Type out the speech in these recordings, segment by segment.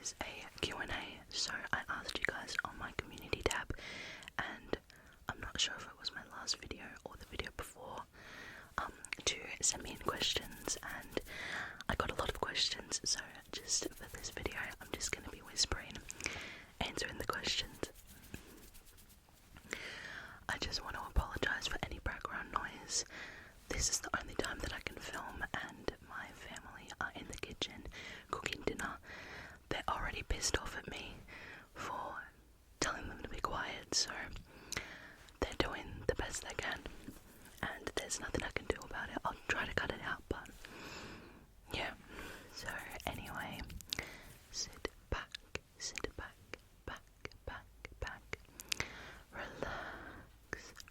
is a Q&A. So I asked you guys on my community tab, and I'm not sure if it was my last video or the video before, to send me in questions, and I got a lot of questions, so just for this video I'm just going to be whispering, answering the questions. I just want to apologise for any background noise. This is the only time that I can film, and my family are in the kitchen cooking dinner. They're already pissed off at me for telling them to be quiet, so they're doing the best they can, and there's nothing I can do about it. I'll try to cut it out, but yeah. So anyway, sit back,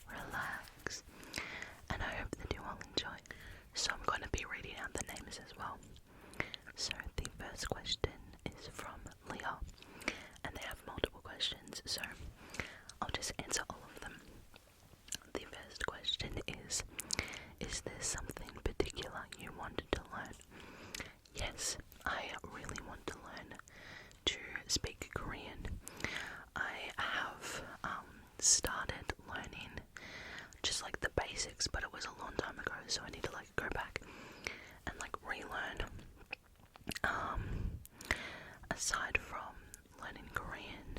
relax, and I hope that you all enjoy. So I'm going to be reading out the names as well. So the first question is from Leah, and they have multiple questions, so I'll just answer all of them. The first question is there something particular you wanted to learn? Yes, I really want to learn to speak Korean. I have started learning just like the basics, but it was a long time ago, so I need to like go back and like relearn. Aside from learning Korean,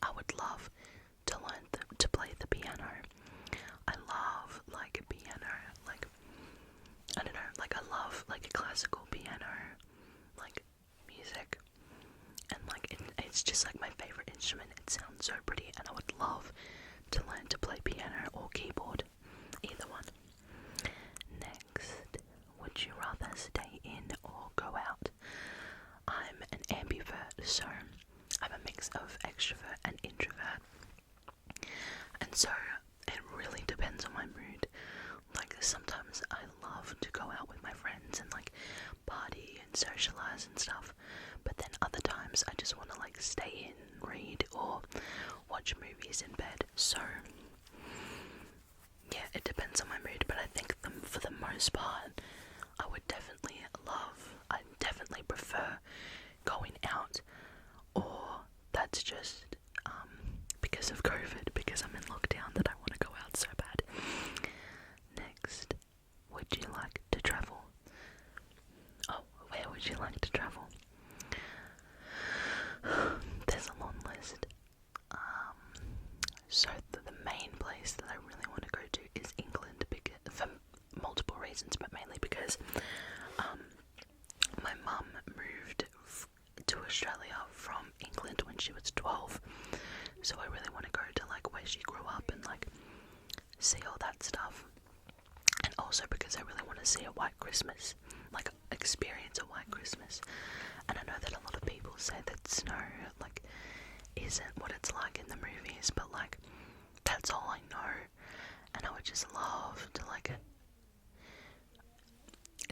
I would love to learn to play the piano. I love like a piano, like I don't know, like I love like a classical piano, like music, and like it's just like my favorite instrument. It sounds so pretty, and I would love to learn to play piano or keyboard, either one. Next, would you rather stay in or go out? I'm an ambivert, so I'm a mix of extrovert and introvert, and so it really depends on my mood. Like sometimes I love to go out with my friends and like party and socialize and stuff, but then other times I just want to like stay in, read, or watch movies in bed. So yeah, it depends on my mood, but I think for the most part I definitely prefer going out, or that's just because of COVID, because I'm in lockdown, that I want to go out so bad. Next, would you like to travel? Oh, where would you like to travel? There's a long list. So the main place that I really want to go to is England, for multiple reasons, but mainly because my mum moved to Australia from England when she was 12, so I really want to go to like where she grew up and like see all that stuff, and also because I really want to see a white Christmas, like experience a white Christmas. And I know that a lot of people say that snow like isn't what it's like in the movies, but like that's all I know, and I would just love to like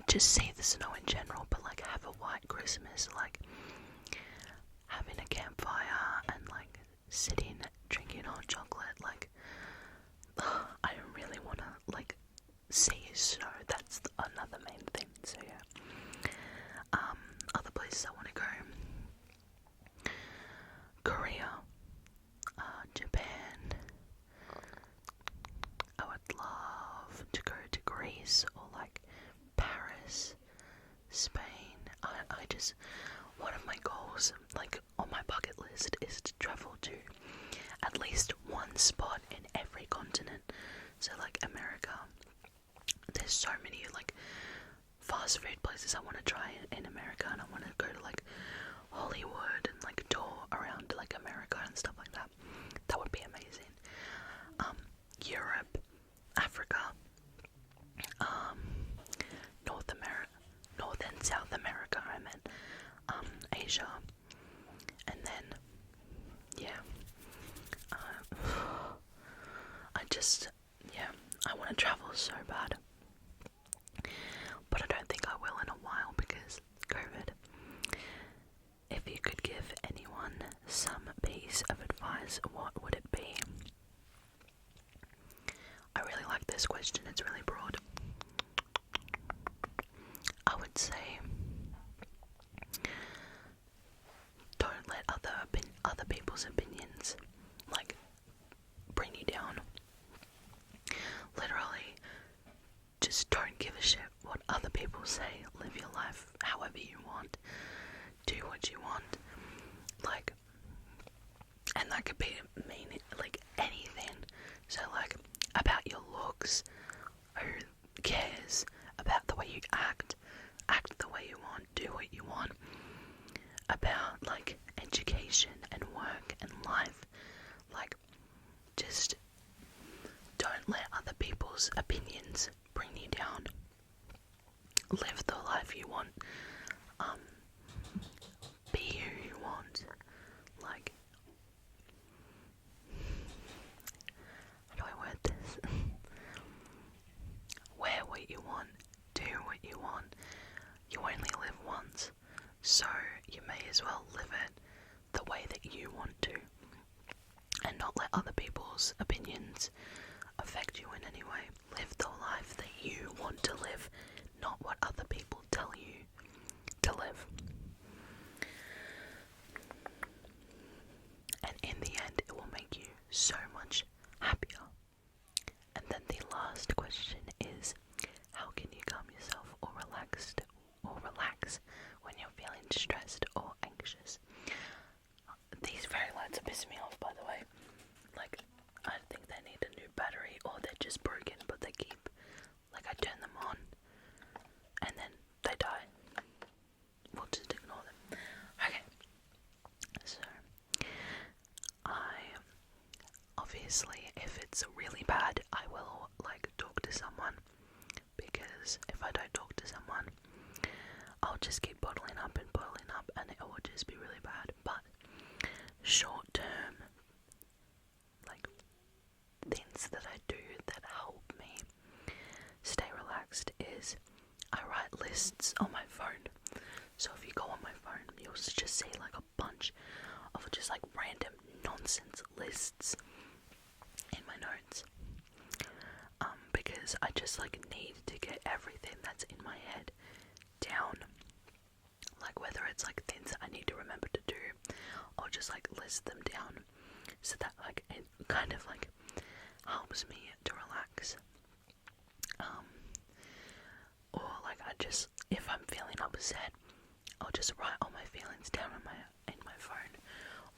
just see the snow in general, but like have a white Christmas, like having a campfire and like sitting drinking hot chocolate. Like I really want to like see snow. That's another main thing. So yeah, other places I want to go: Korea, Japan. I would love to go to Greece or like Paris, Spain. I just, one of my goals, like on my bucket list, is to travel to at least one spot in every continent. So like America, there's so many like fast food places I want to try in America, and I want to go to like Hollywood and like tour around like America and stuff like that. That would be amazing. Europe, Africa, North and South America, I meant, Asia, and then, yeah, I want to travel so bad, but I don't think I will in a while because COVID. If you could give anyone some piece of advice what you want. Like, and that could be mean like anything. So like about your looks, who cares about the way you act the way you want, do what you want, about like education and work and life. Like, just don't let other people's opinions bring you down. Live the life you want. Be who you want. Like, how do I word this? Wear what you want. Do what you want. You only live once, so you may as well live it the way that you want to, and not let other people's opinions affect you in any way. Live the life that you want to live, not what other people tell you to live. And in the end, it will make you so much happier. And then the last question is, how can you calm yourself or relax when you're feeling stressed or anxious? These fairy lights are pissing me off, by the way. Like, I think they need a new battery, or they're just broken, but they keep, like, I turn them on and then they die. We'll just ignore them. Okay, so obviously, if it's really bad, I will like talk to someone, because if I don't talk to someone, I'll just keep bottling up and it will just be really bad. But short term, like, things that I do that help me stay relaxed is I write lists on my phone. So if you go on my phone, you'll just see like a bunch of just like random nonsense lists in my notes, because I just like need to get everything that's in my head down, like whether it's like things that I need to remember to do, or just like list them down, so that like it kind of like helps me to relax. Or like I just, if I'm feeling upset, I'll just write all my feelings down in my phone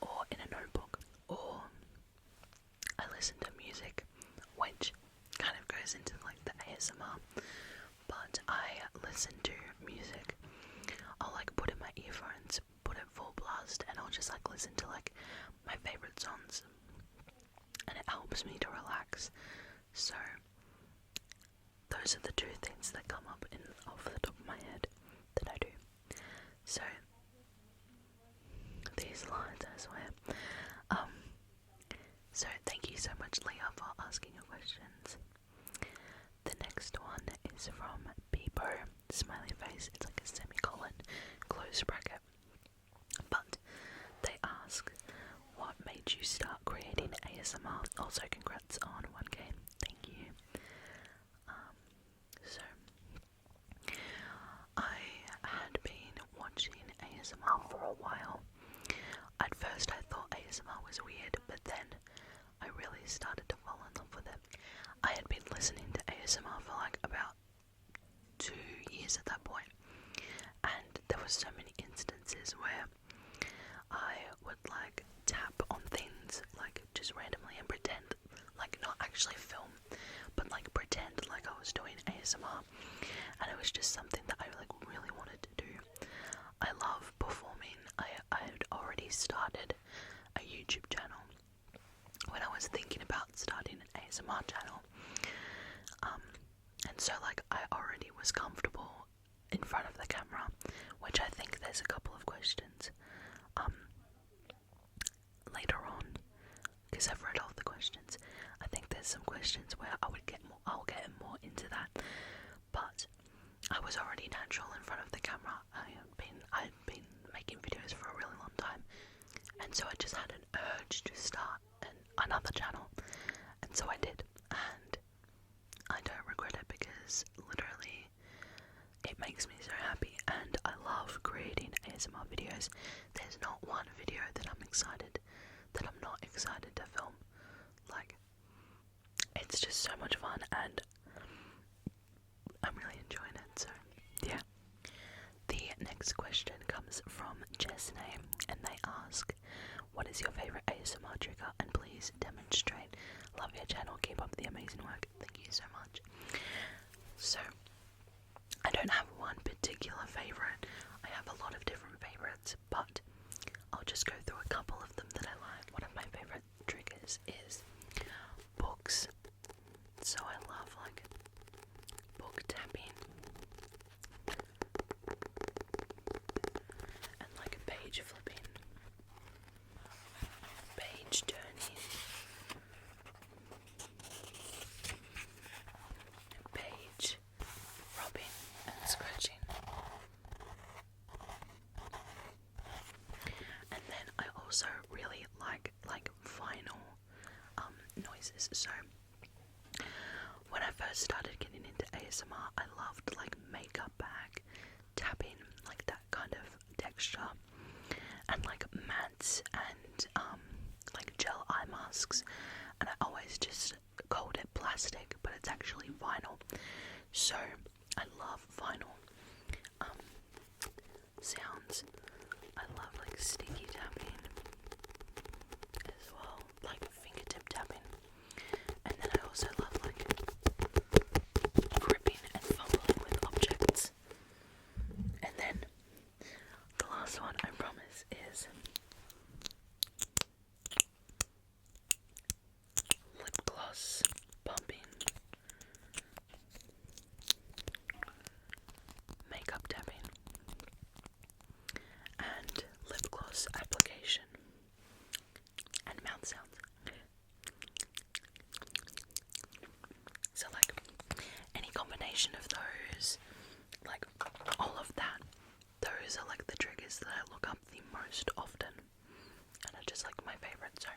or in a notebook, or I listen to music, which kind of goes into like the ASMR, but I listen to music. I'll like put in my earphones, put it full blast, and I'll just like listen to like my favorite songs, and it helps me to relax. So those are the two things that come up off the top of my head that I do. So these lines, I swear. So thank you so much, Leah, for asking your questions. The next one is from Bebo, smiley face. It's like a semicolon, close bracket. But they ask, what made you start creating ASMR? Also, congrats on 1K. Thank you. So I had been watching ASMR for a while. At first I thought ASMR was weird, but then I really started to fall in love with it. I had been listening to ASMR for like about 2 years at that point, and there were so many instances where I would like tap on things like just randomly and pretend, like not actually film, but like pretend like I was doing ASMR, and it was just something that I like really wanted to do. I love performing. I had already started a YouTube channel when I was thinking about starting an ASMR channel, and so like I already was comfortable in front of the camera, which I think there's a couple of questions later on, because I've read all the questions. I think there's some questions where I'll get more into that, but I was already natural in front of the camera. I'd been making videos for a really long time, and so I just had an urge to start another channel, and so I did, and I don't regret it, because literally it makes me so happy, and I love creating ASMR videos. There's not one video that I'm not excited to film. Like, it's just so much fun, and I'm really enjoying it. So yeah. The next question comes from Jess name, and they ask, what is your favourite ASMR trigger, and please demonstrate. Love your channel, keep up the amazing work. Thank you so much. So, I don't have one particular favourite. I have a lot of different favourites, but I'll just go through a couple of them that I like. One of my favourite triggers is books. So I love like book tapping and like page flipping, page turning, page rubbing and scratching. And then I also really like vinyl noises. So when I first started getting into ASMR, I loved like makeup bag tapping, like that kind of texture, and like mattes and like gel eye masks, and I always just called it plastic, but it's actually vinyl. So I love vinyl sounds. I love like sticky tapping as well, like fingertip tapping, and then I also love like gripping and fumbling with objects. And then the last one, I promise, is lip gloss pumping, makeup tapping, and lip gloss application, and mouth sounds. So like any combination of those, like all of that, those are like the triggers that I look up the most often, and are just like my favourite. So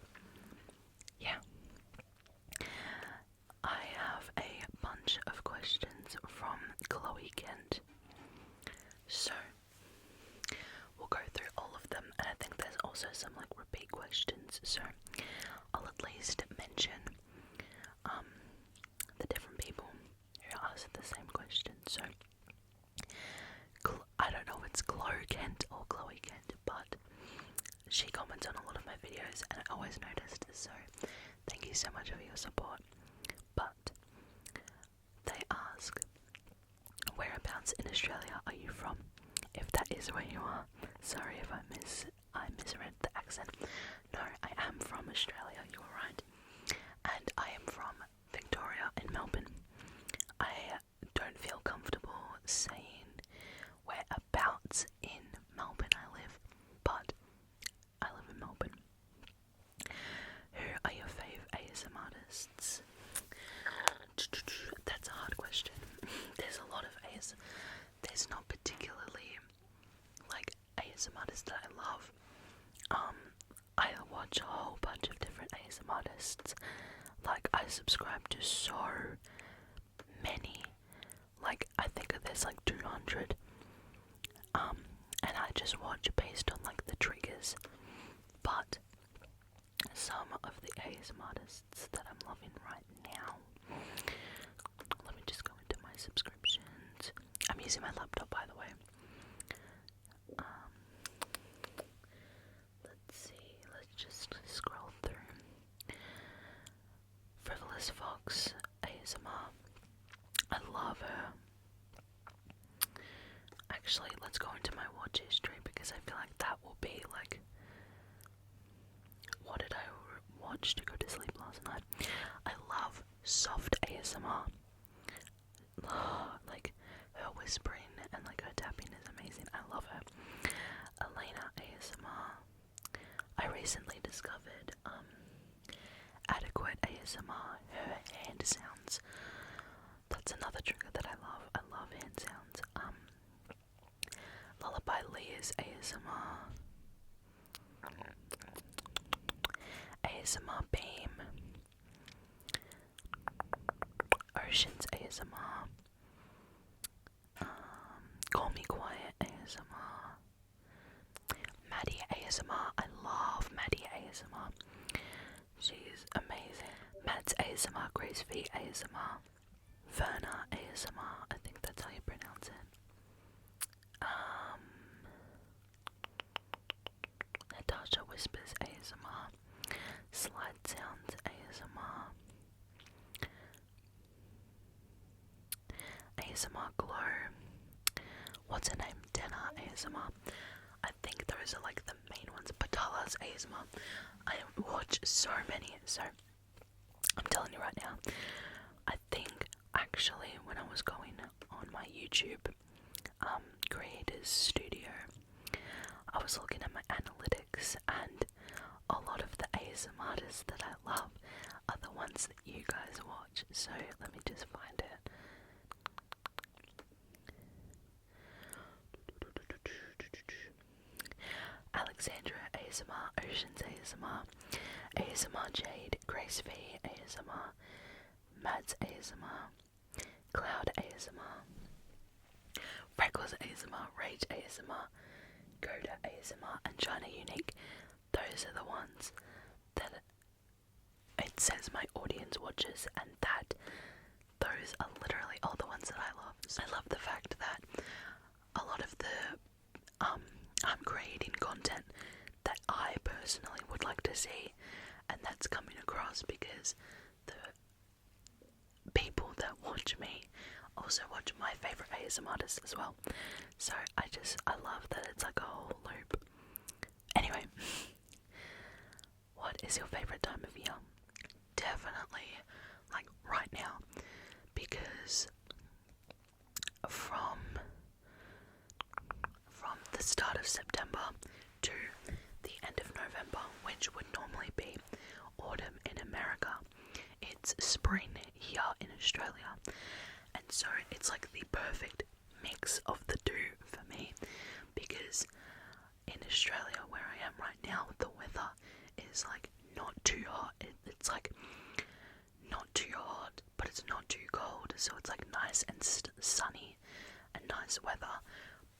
yeah, I have a bunch of questions from Chloe Kent, so we'll go through all of them, and I think there's also some like repeat questions, so I'll at least mention the different people who asked the same question. So I don't know if it's Chloe Kent or Chloe Kent, but she comments on a lot of my videos and I always noticed, so thank you so much for your support. But they ask, whereabouts in Australia are you from? If that is where you are, sorry if I misread the accent. No, I am from Australia, you are right. And I am from Victoria in Melbourne. I don't feel comfortable saying whereabouts in Melbourne I live, but I live in Melbourne. Who are your fave ASMR artists? That's a hard question. There's a lot of there's not particularly like ASMR artists that I love. I watch a whole bunch of different ASMR artists. Like I subscribe to so many. Like I think there's like 200. And I just watch based on like the triggers. But some of the ASMR artists that I'm loving right now. Let me just go into my subscriptions. I'm using my laptop, by the way. Let's see. Let's just scroll through. Frivolous Fox ASMR. I love her. Actually, let's go into my watch history because I feel like that will be like, what did I watch to go to sleep last night? I love soft ASMR. Like her whispering and like her tapping is amazing. I love her. Elena ASMR. I recently discovered Adequate ASMR. Her hand sounds. That's another trigger that I love. I love hand sounds. Lullaby Leah's ASMR. ASMR Beam. Oceans ASMR. Call Me Quiet ASMR. Maddie ASMR. I love Maddie ASMR. She's amazing. Matt's ASMR. Grace V ASMR. Verna ASMR. I think that's how you pronounce it. ASMR Glow. What's her name? Dana ASMR. I think those are like the main ones. Patala's ASMR. I watch so many, so I'm telling you right now. I think actually when I was going on my YouTube creators studio, I was looking at my analytics, and a lot of the ASMR artists that I love are the ones that you guys watch. So let me just find it. Alexandra ASMR, Oceans ASMR, ASMR Jade, Grace V ASMR, Mads ASMR, Cloud ASMR, Freckles ASMR, Rage ASMR, Coda ASMR, and China Unique. Those are the ones that it says my audience watches, and those are literally all the ones that I love. So I love the fact that a lot of the I'm creating content that I personally would like to see, and that's coming across because the people that watch me also watch my favourite ASMR artists as well. So I love that it's like a whole loop. Anyway, what is your favourite time of year? Definitely like right now, because from the start of September to the end of November, which would normally be autumn in America, it's spring here in Australia, and so it's like the perfect mix of the two for me, because in Australia where I am right now, the weather is like not too hot. It's like not too hot, but it's not too cold, so it's like nice and sunny and nice weather,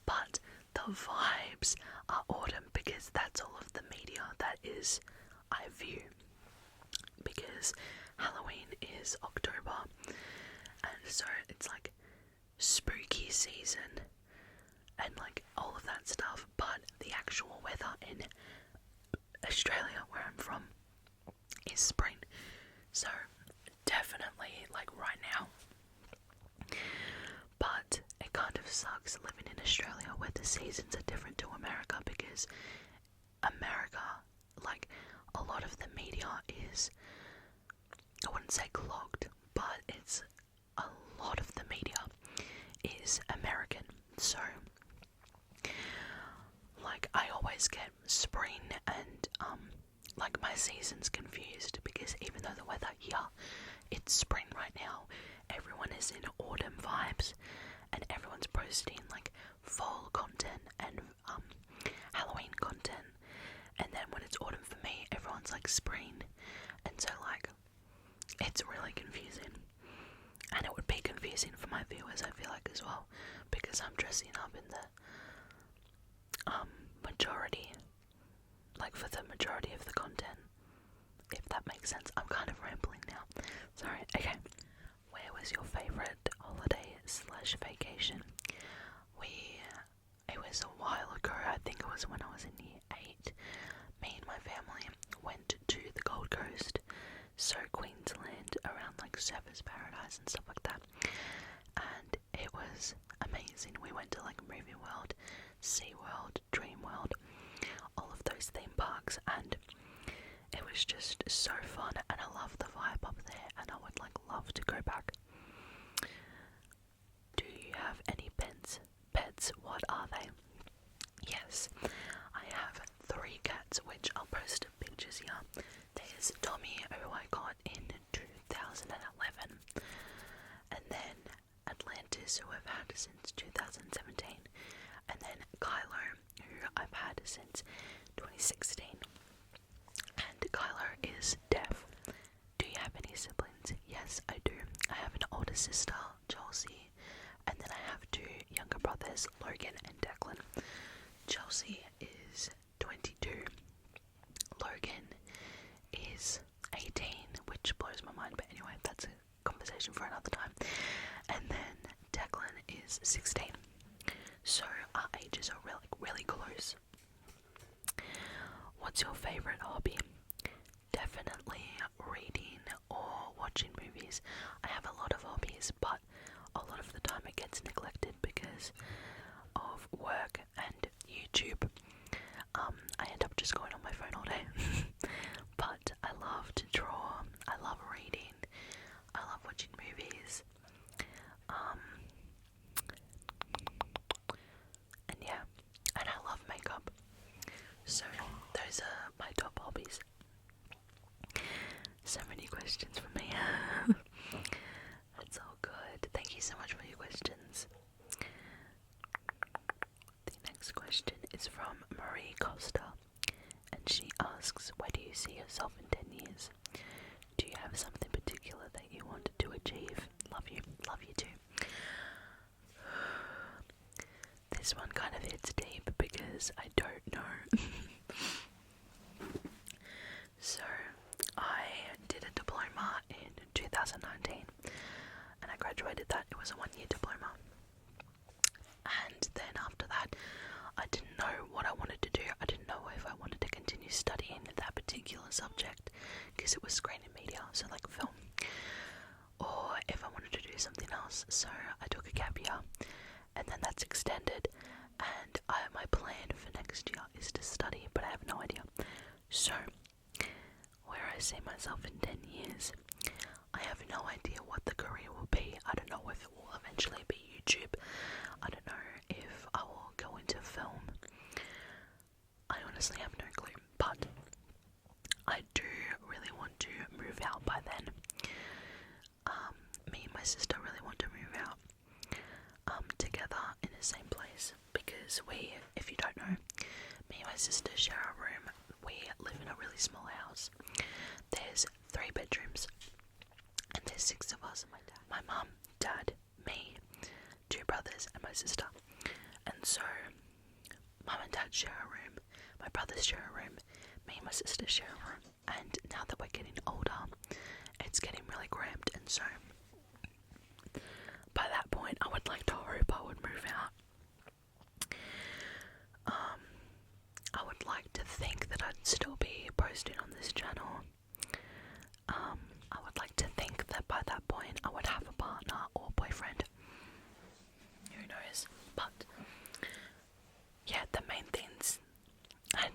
but the vibes are autumn, because that's all of the media that is I view, because Halloween is October, and so it's like spooky season and like all of that stuff, but the actual weather in Australia where I'm from is spring, so definitely like right now. But it kind of sucks living in Australia where the seasons are different to America, because America, like a lot of the media is, I wouldn't say clogged, but it's a lot of the media is American, so like I always get spring and like my seasons confused, because even though the weather here, it's spring right now, everyone is in autumn vibes and everyone's posting like fall content and Halloween content, and then when it's autumn for me, everyone's like spring, and so like it's really confusing, and it would be confusing for my viewers, I feel like, as well, because I'm dressing up in the majority, like for the majority of the content, if that makes sense. I'm kind of rambling now, sorry. Okay, where was your favourite holiday / vacation? It was a while ago, I think it was when I was in year 8, me and my family went to the Gold Coast, so Queensland, around like Surfers Paradise and stuff like that, and it was amazing. We went to like Movie World, Sea World, Dream World, all of those theme parks, and it was just so fun, and I love the vibe up there, and I would like love to go back. Do you have any pets? What are they? Yes, I have 3 cats, which I'll post pictures here. There's Tommy, who I got in 2011, and then Atlantis, who I've had since 2017, and then Kylo, who I've had since 2016. And Kylo is deaf. Do you have any siblings? Yes, I do. I have an older sister, Chelsea, and then I have 2 younger brothers, Logan and Declan. Chelsea is 22. Logan is 18, which blows my mind, but anyway, that's a conversation for another time. And then Declan is 16. So our ages are really close. What's your favourite hobby? Definitely reading or watching movies. I have a lot of hobbies, but a lot of the time it gets asks, where do you see yourself in 10 years? Do you have something particular that you want to achieve? Love you too. This one kind of hits deep because I don't know. So, I did a diploma in 2019 and I graduated that. It was a 1-year diploma. And then after that, I didn't know what I wanted to do. I didn't know if I wanted to continue studying that particular subject because it was screen and media, so like film, or if I wanted to do something else. So I took a gap year, and then that's extended, and my plan for next year is to study, but I have no idea. So, where I see myself in 10 years, I have no idea what the career will be. I don't know if it will eventually be YouTube. I don't know if I will go into film. I honestly have no clue, but I do really want to move out by then. Me and my sister really want to move out together in the same place, because we, if you don't know, me and my sister share a room. We live in a really small house. There's 3 bedrooms, and there's 6 of us. My mum, dad, me, 2 brothers, and my sister. And so, mum and dad share a room, my brothers share a room, me and my sister share a room. And now that we're getting older, it's getting really cramped, and so by that point I would like to hope I would move out. I would like to think that I'd still be posting on this channel. I would like to think that by that point I would have a partner or boyfriend. Who knows? But yeah, the main things. And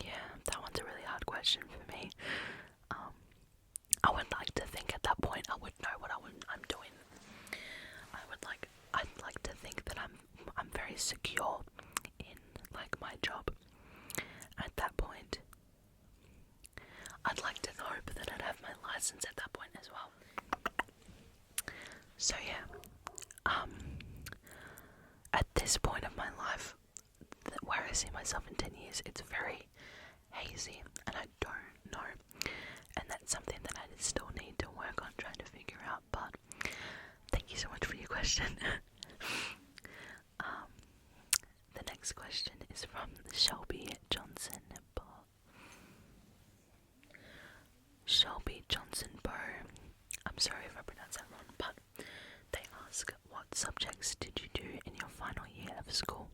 yeah, that one's a really hard question for me. I would like to think at that point I would know what I'm doing. I'd like to think that I'm very secure in like my job. At that point, I'd like to hope that I'd have my license at that point as well. So yeah, at this point of my life, where I see myself in 10 years, it's very hazy, and I don't know. And that's something that I still need to work on trying to figure out. But thank you so much for your question. The next question is from Shelby Johnson Bow. I'm sorry if I pronounced that wrong, but they ask, what subjects did you do in your final year of school?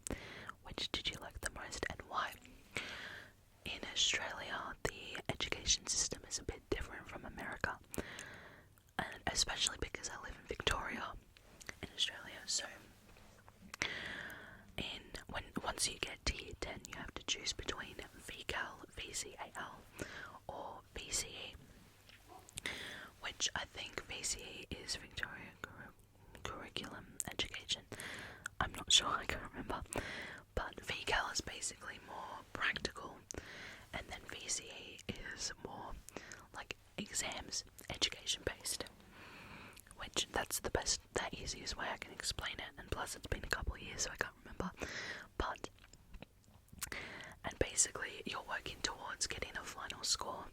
Which did you like the most and why? In Australia, the education system is a bit different from America, and especially because I live in Victoria in Australia. So once you get to year 10, you have to choose between VCAL, VCAL, or VCE, which I think VCE is Victoria Curriculum Education. I'm not sure, I can't remember. But VCAL is basically more practical, and then VCE is more like exams, education based, which that's the easiest way I can explain it, and plus it's been a couple of years so I can't remember. But, and basically you're working towards getting a final score,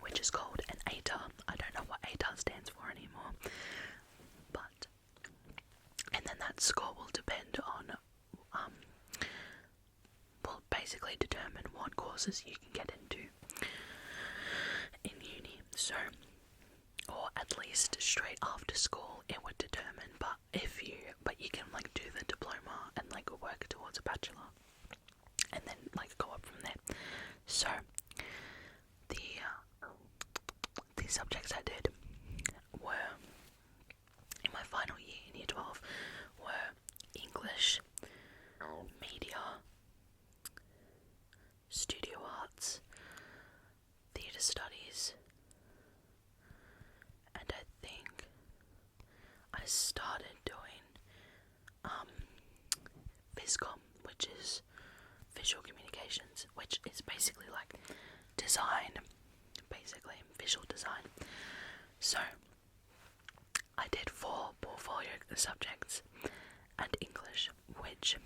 which is called an ATAR. I don't know what ATAR stands for anymore, but, and then that score will depend on will basically determine what courses you can get into in uni. So, or at least straight after school it would determine, but you can like do the diploma and like work towards a bachelor and then like go up from there. So the subjects I did were in my final year in year 12 were English, media, studio arts, theatre studies, and I think I started doing Viscom, which is visual communications, which is basically like design, basically visual design. So I did 4 portfolio subjects and English, which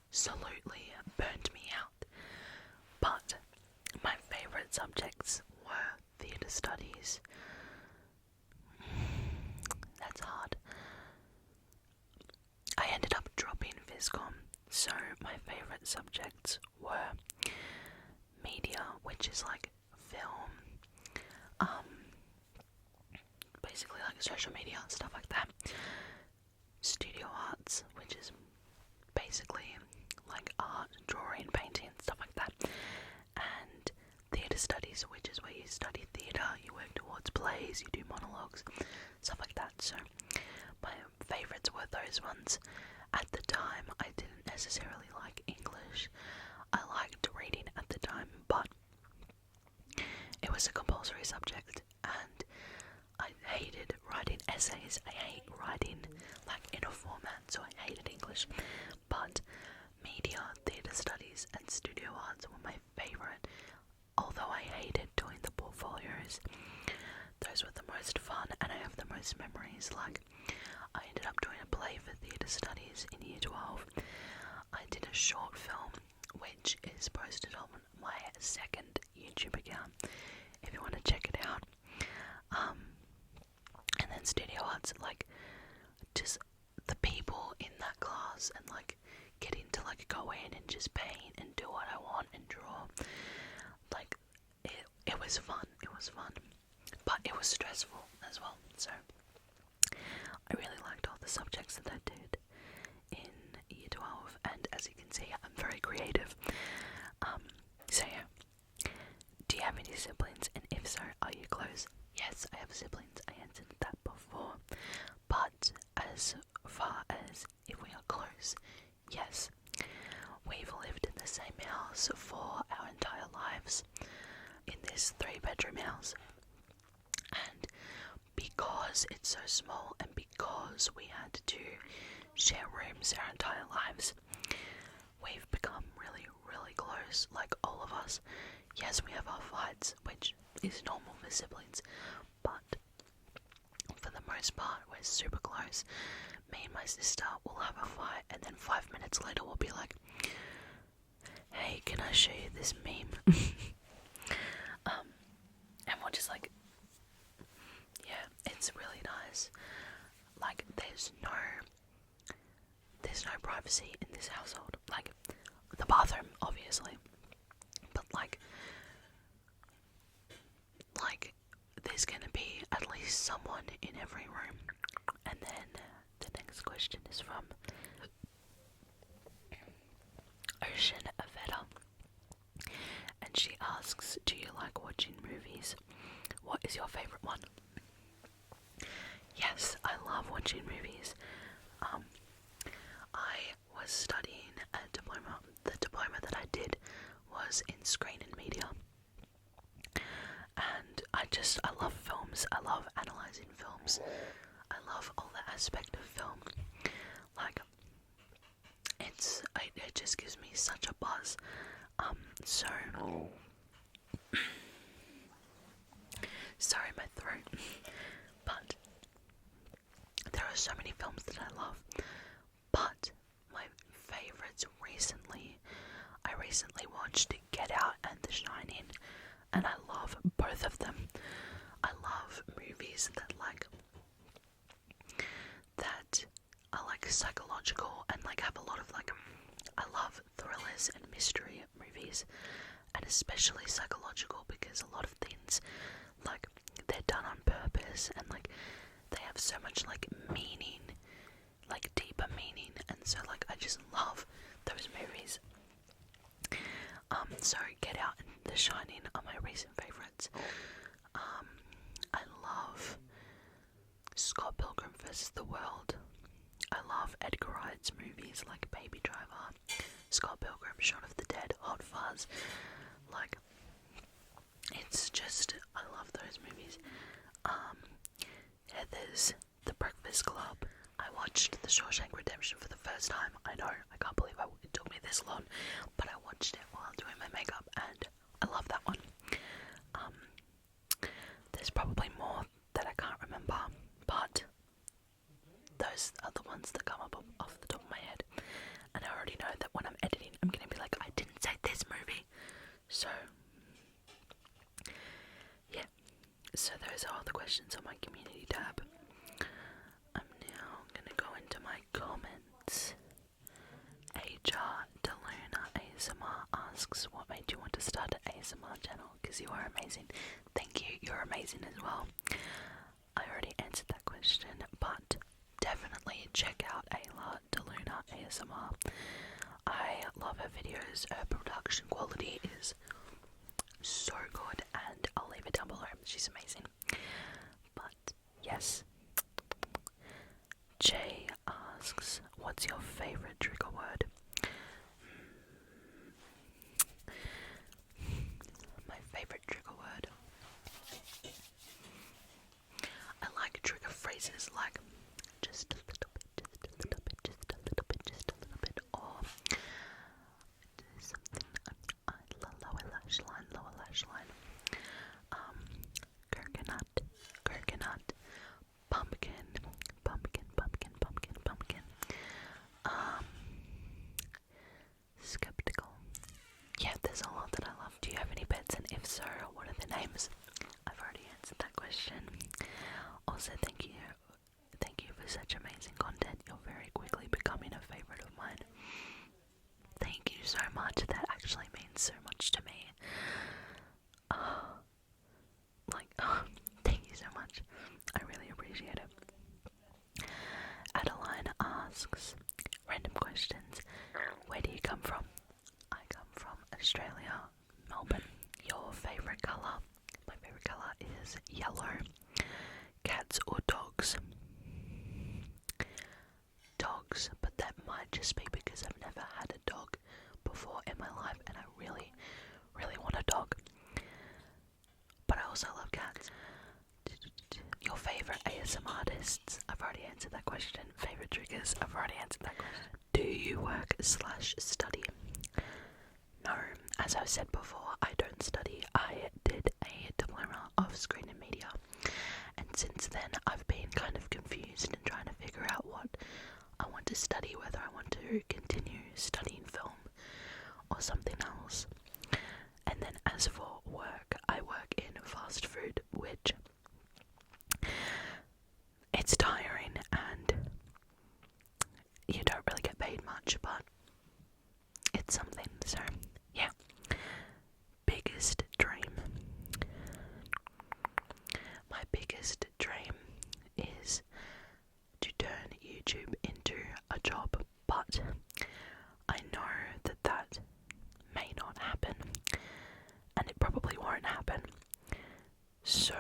absolutely burnt me out. But my favourite subjects were theatre studies. That's hard. I ended up dropping Viscom, so my favourite subjects were media, which is like film, basically like social media, stuff like that. Studio arts, which is basically like art, drawing, painting, stuff like that. And theatre studies, which is where you study theatre, you work towards plays, you do monologues, stuff like that. So my favourites were those ones. At the time, I didn't necessarily like English. I liked reading at the time, but it was a compulsory subject, and I hated writing essays. I hate writing like in a format, so I hated English. But media, theatre studies, and studio arts were my favourite. Although I hated doing the portfolios, those were the most fun, and I have the most memories. Like, I ended up doing a play for theatre studies in year 12. I did a short film, which is posted on my second YouTube account, if you want to check it out. And then studio arts, like, just the people in that class, and like getting to like go in and just paint and do what I want and draw. Like, it was fun. It was fun, but it was stressful as well. So I really liked all the subjects that I did in year 12, and as you can see, I'm very creative. So yeah, do you have any siblings, and if so, are you close? Yes, I have siblings. I answered that before. But as far as if we are close, yes, we've lived in the same house for our entire lives, in this 3-bedroom house. And because it's so small, and because we had to share rooms our entire lives, we've become really, really close, like all of us. Yes, we have our fights, which is normal for siblings, but for the most part, we're super close. Me and my sister will have a fight, and then 5 minutes later we'll be like, hey, can I show you this meme? And we'll just like, yeah, it's really nice. Like, there's no privacy in this household. Like, the bathroom, obviously, but like there's gonna be at least someone in every room. And then the next question is from Ocean Avetta, and she asks, do you like watching movies? What is your favourite one? Yes, I love watching movies. I was studying a diploma. The diploma that I did was in screen and media. And I love films. I love analysing films. I love all the aspect of film. Like, it just gives me such a buzz. Sorry, my throat. But there are so many films that I love. But my favourites I recently watched Get Out and The Shining, and I love both of them. I love movies that are like psychological and like have a lot of like, I love thrillers and mystery movies, and especially psychological, because a lot of things, like, they're done on purpose, and like they have so much like meaning, like deeper meaning, and so like I just love those movies. So Get Out and The Shining are my recent favourites. I love Scott Pilgrim vs. the World. I love Edgar Wright's movies like Baby Driver, Scott Pilgrim, Shaun of the Dead, Hot Fuzz. Like, it's just, I love those movies. Heather's The Breakfast Club. I watched The Shawshank Redemption for the first time. I know, I can't believe it took me this long, but I watched it while doing my makeup, and I love that one. There's probably more that I can't remember, but those are the ones that come up off the top of my head. And I already know that when I'm amazing as well. I already answered that question, but definitely check out Ayla DeLuna ASMR. I love her videos. Her production quality is so good, and I'll leave it down below. She's amazing. But yes, Jay asks, what's your favourite trigger word? My favourite trigger word. I like trigger phrases like just a little bit, just a little bit, just a little bit, just a little bit, or something, lower lash line, coconut, pumpkin, skeptical. Yeah, there's a lot that I love. Do you have any pets, and if so, what are their names? I've already answered that question. Also, thank you for such amazing content. You're very quickly becoming a favourite of mine. Thank you so much. That actually means so much to me. Thank you so much. I really appreciate it. Adeline asks, random questions. Where do you come from? I come from Australia, Melbourne. Your favourite colour? My favourite colour is yellow. Cats or dogs? Dogs, but that might just be because I've never had a dog before in my life, and I really, really want a dog. But I also love cats. Your favourite ASMR artists? I've already answered that question. Favourite triggers? I've already answered that question. Do you work/study? No, as I said before, I don't study. I did a diploma of screen and media, and since then I've been kind of confused and trying to figure out what I want to study, whether I want to continue studying film or something else. And then as for work, I work in fast food, which it's tiring and you don't really get paid much, but it's something. So yeah, biggest dream. My biggest dream is to turn YouTube into a job, but I know that may not happen, and it probably won't happen. So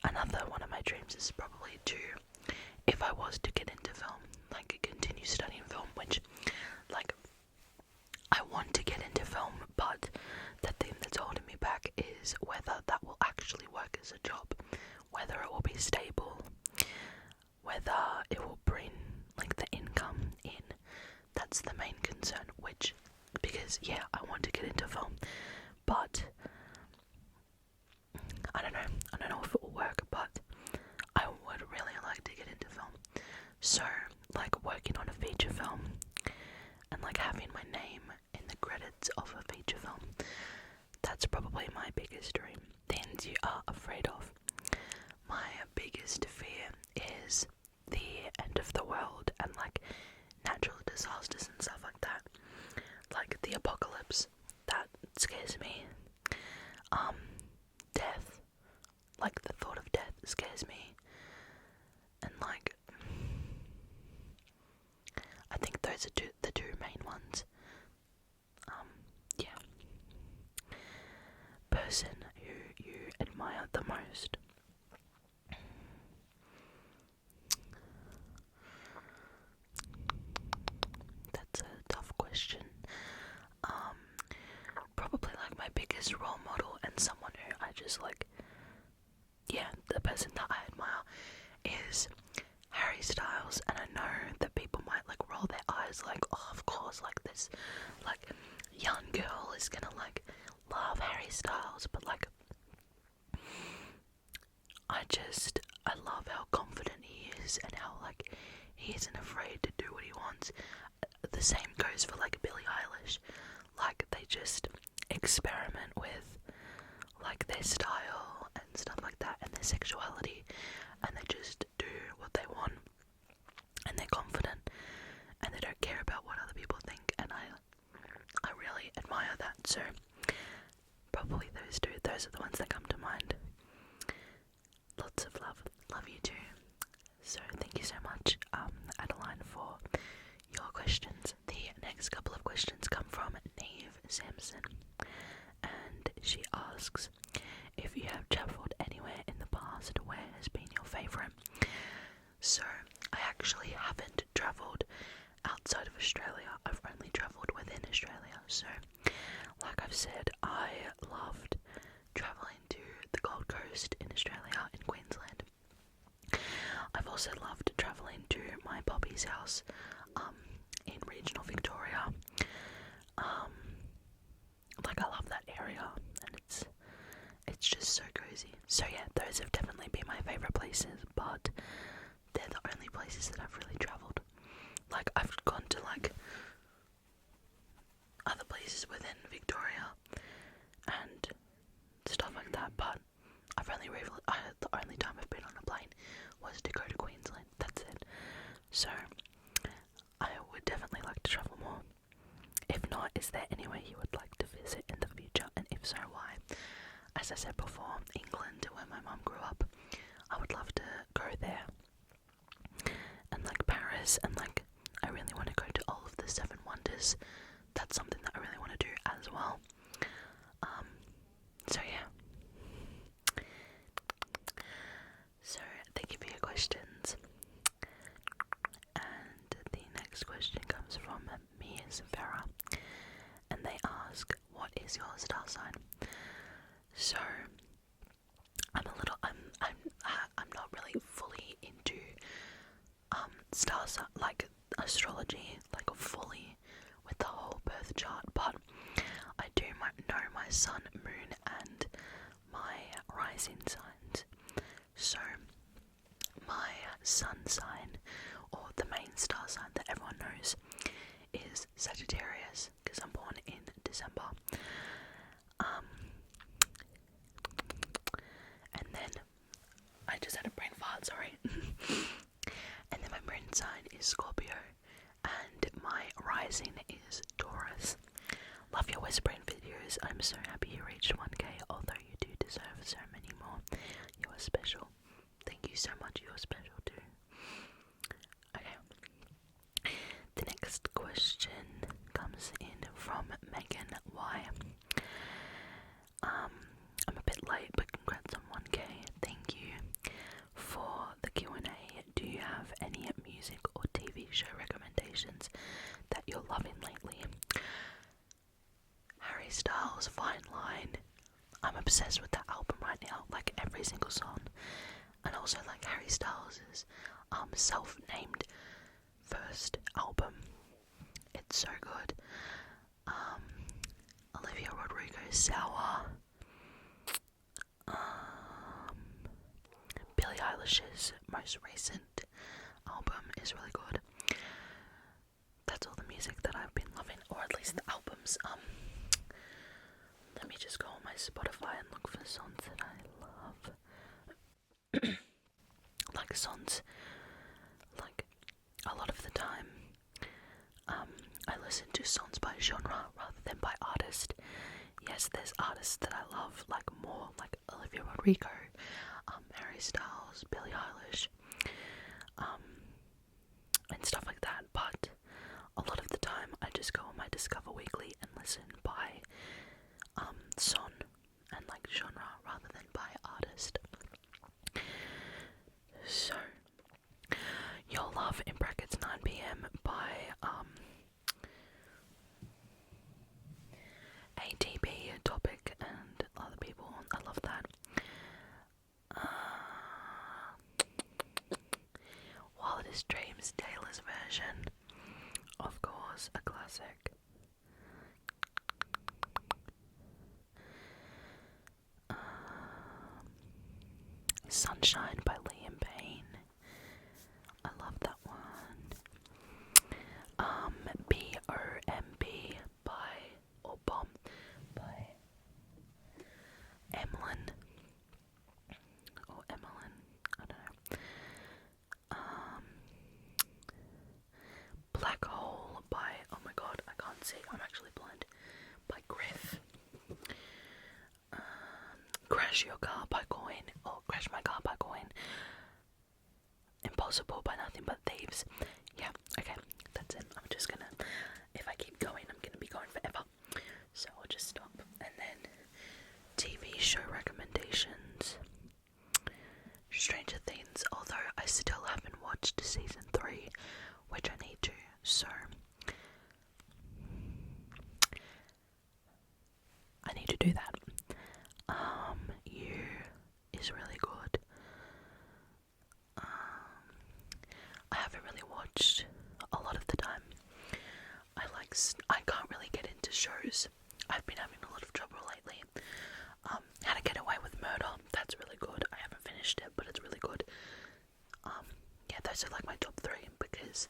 another one of my dreams is probably to, if I was to get into film, like continue studying film, which like I want to get into film, but the thing that's holding me back is whether that will actually work as a job, whether it will be stable, whether it will bring like the income in. That's the main concern, which, because yeah, I want to get into film, but I don't know if it will work, but I would really like to get into film. So like working on a feature film and like having my name in the credits of a feature film, that's probably my biggest dream. Things you are afraid of. My biggest fear is the end of the world and like natural disasters and stuff like that. Like the apocalypse, that scares me. Death, like the thought of death scares me. And like, I think those are the two main ones. Yeah. Person who you admire the most. That's a tough question. Probably like my biggest role model and someone who I just like, yeah, the person that I admire is Harry Styles, and I know that people might like roll their eyes like, oh, of course, like this like young girl is gonna like love Harry Styles, but like I love how confident he is and how like he isn't afraid to do what he wants. The same goes for like Billie Eilish. Like they just experiment with like their style and stuff like that and their sexuality, and they just do what they want, and they're confident and they don't care about what other people think, and I really admire that. So probably those are the ones that come to mind. So thank you so much, Adeline, for your questions. The next couple of questions come from Neve Sampson, and she asks, if you have travelled anywhere in the past, where has been your favourite? So I actually haven't travelled outside of Australia. I've only travelled within Australia. So like I've said, I loved travelling to the Gold Coast in Australia, in Queensland. I've also loved travelling to my puppy's house in regional Victoria. Like I love that area, and it's just so cozy. So yeah, those have definitely been my favourite places, but they're the only places that I've really travelled. Like I've gone to like other places within Victoria and stuff like that, but the only time I've been on a plane was to go to Queensland. That's it. So I would definitely like to travel more. If not, is there anywhere you would like to visit in the future, and if so, why? As I said before, England, where my mum grew up, I would love to go there. And like Paris, and like I really want to go to all of the 7 wonders. That's something that I really want to do as well. So yeah. So thank you for your questions. And the next question comes from Ms. Farah, and they ask, what is your star sign? So I'm not really fully into star sign, like astrology, like fully with the whole birth chart, but I do know my sun, moon, and my rising signs. So my sun sign, or the main star sign that everyone knows, is Sagittarius, because I'm born in December. And then I just had a brain fart, sorry. And then my moon sign is Scorpio, and my rising is Taurus. Love your whispering videos. I'm so happy you reached 1k, although you do deserve so many more. You are special. Thank you so much. You are special too. Okay. The next question comes in from Megan Y. I'm a bit late, but congrats on 1k. Thank you for the Q&A. Do you have any music or TV show recommendations that you're loving lately? Harry Styles' Fine Line. I'm obsessed with that album right now, like every single song. And also like Harry Styles' self-named first album. It's so good. Olivia Rodrigo's Sour. Billie Eilish's most recent album is really good. That's all the music that I've been loving, or at least the albums. Let me just go on my Spotify and look for songs that I love. Like songs, like a lot of the time, I listen to songs by genre rather than by artist. Yes, there's artists that I love, like more, like Olivia Rodrigo, Harry Styles, Billie Eilish, and stuff like that, but a lot of the time I just go on my Discover Weekly and listen by song and like genre rather than by artist. So Your Love in brackets 9 p.m. by ATB, Topic, and other people. I love that. Wildest Dreams, Taylor's version. Of course, a classic. Sunshine by Liam Payne. I love that one. B.O.M.B. Bomb by Emlyn. Or Emmeline, I don't know. Black Hole by, oh my god, I can't see, I'm actually blind. By Griff. Crash Your Car by Coin, or Crash My Car by Coin. support by nothing but thieves. Yeah, okay, that's it. I'm just gonna, if I keep going, I'm gonna be going forever. So I'll just stop. And then TV show recommendations. Stranger Things, although I still haven't watched season 3, which I need to, so I need to do that. You is really good. I haven't really watched a lot of the time. I can't really get into shows. I've been having a lot of trouble lately. How to Get Away with Murder, that's really good. I haven't finished it, but it's really good. Yeah, those are like my top 3, because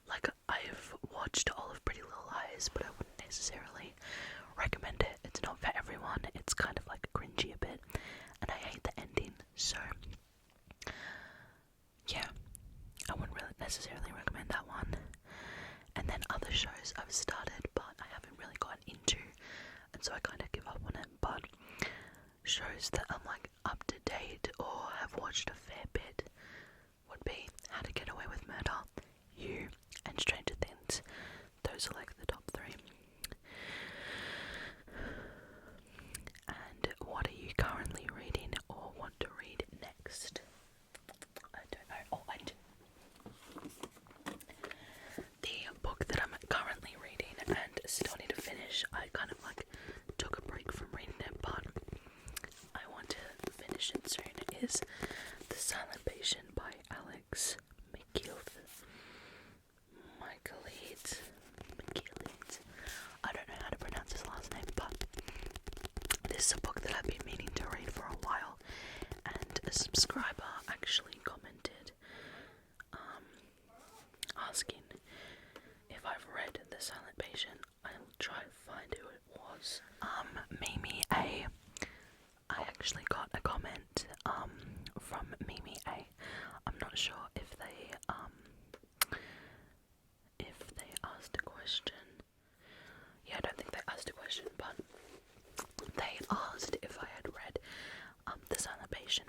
like I've watched all of Pretty Little Liars, but I wouldn't necessarily recommend it. It's not for everyone. It's kind of like cringy a bit, and I hate the ending, so yeah, I wouldn't really necessarily recommend that one. And then other shows I've started, but I haven't really gotten into, and so I kind of give up on it. But shows that I'm like up to date or have watched a fair bit would be How to Get Away with Murder, You, and Stranger Things. Those are like the top 3. And what are you currently reading or want to read next? I don't know. Oh, I do. The book that I'm currently reading and still need to finish, I kind of like took a break from reading it, but I want to finish it soon, is The Silent Patient by Alex McKeith. I don't know how to pronounce his last name, but this is a book that I've been meaning to read for a while, and a subscriber actually commented asking if I've read The Silent Patient. I'll try to find who it was. Mimi A. I actually got a comment from Mimi A. I'm not sure if they asked a question. Yeah, I don't think they asked a question, but they asked if I had read The Silent Patient.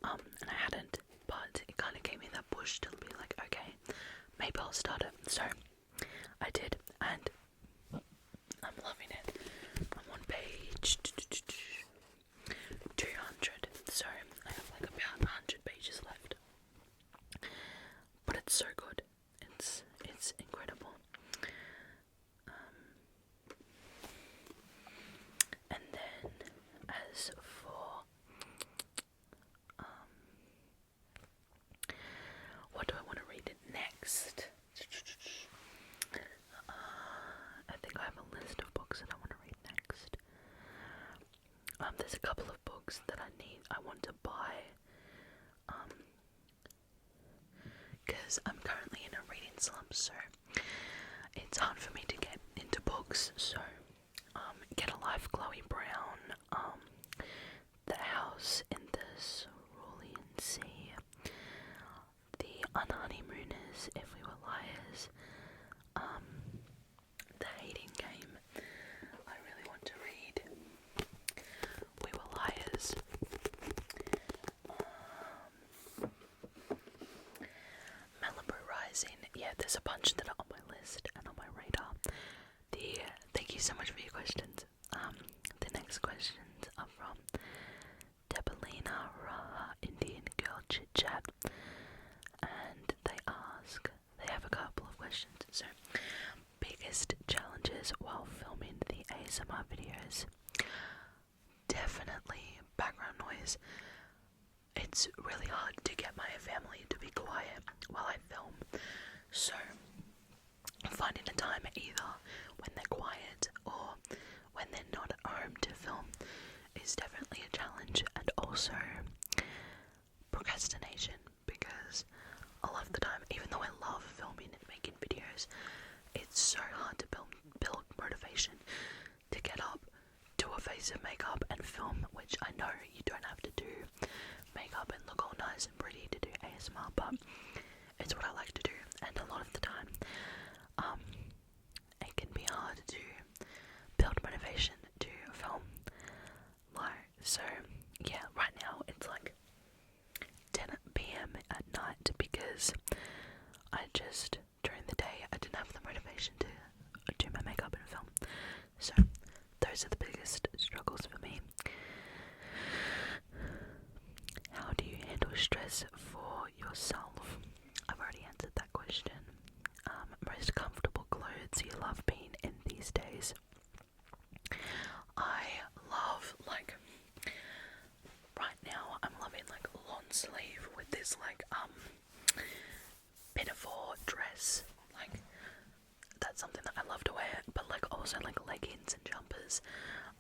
And I hadn't, but it kind of gave me that push to be like, okay, maybe I'll start it. So I did, and I'm loving it. I'm on page 200, so I have like about 100 pages left. But it's so good. It's incredible. And then as for what do I want to read next? I think I have a list of books that I want to read next. There's a couple of books that I want to buy, because I'm currently in a reading slump, so it's hard for me to get into books. So Get a Life, Chloe Brown, The House in the Cerulean Sea, The Unhoneymooners, If We Were Liars, The Hating Game. I really want to read We Were Liars. Malibu Rising. Yeah, there's a bunch that are on my list and on my radar. Thank you so much for your questions. The next questions are from Debalina Raha, Indian Girl Chit Chat, and they have a couple of questions. So, biggest challenges while filming the ASMR videos? Definitely background noise. It's really hard to get my family to be quiet while I film, so finding a time either when they're quiet or when they're not at home to film is definitely a challenge, and also procrastination, because a lot of the time, even though I love filming and making videos, it's so hard to build motivation to get up, do a face of makeup and film, which I know you don't have to do makeup and look all nice and pretty to do ASMR, but it's what I like to do, and a lot of the time it can be hard to build motivation to film. So yeah, right now it's like 10 p.m. at just during the day I didn't have the motivation to do my makeup and film. So those are the biggest struggles for me. How do you handle stress for yourself? I've already answered that question. Most comfortable clothes you love being in these days. I love, like, right now I'm loving like long sleeve with this like pinafore dress. Like, that's something that I love to wear, but like also like leggings and jumpers.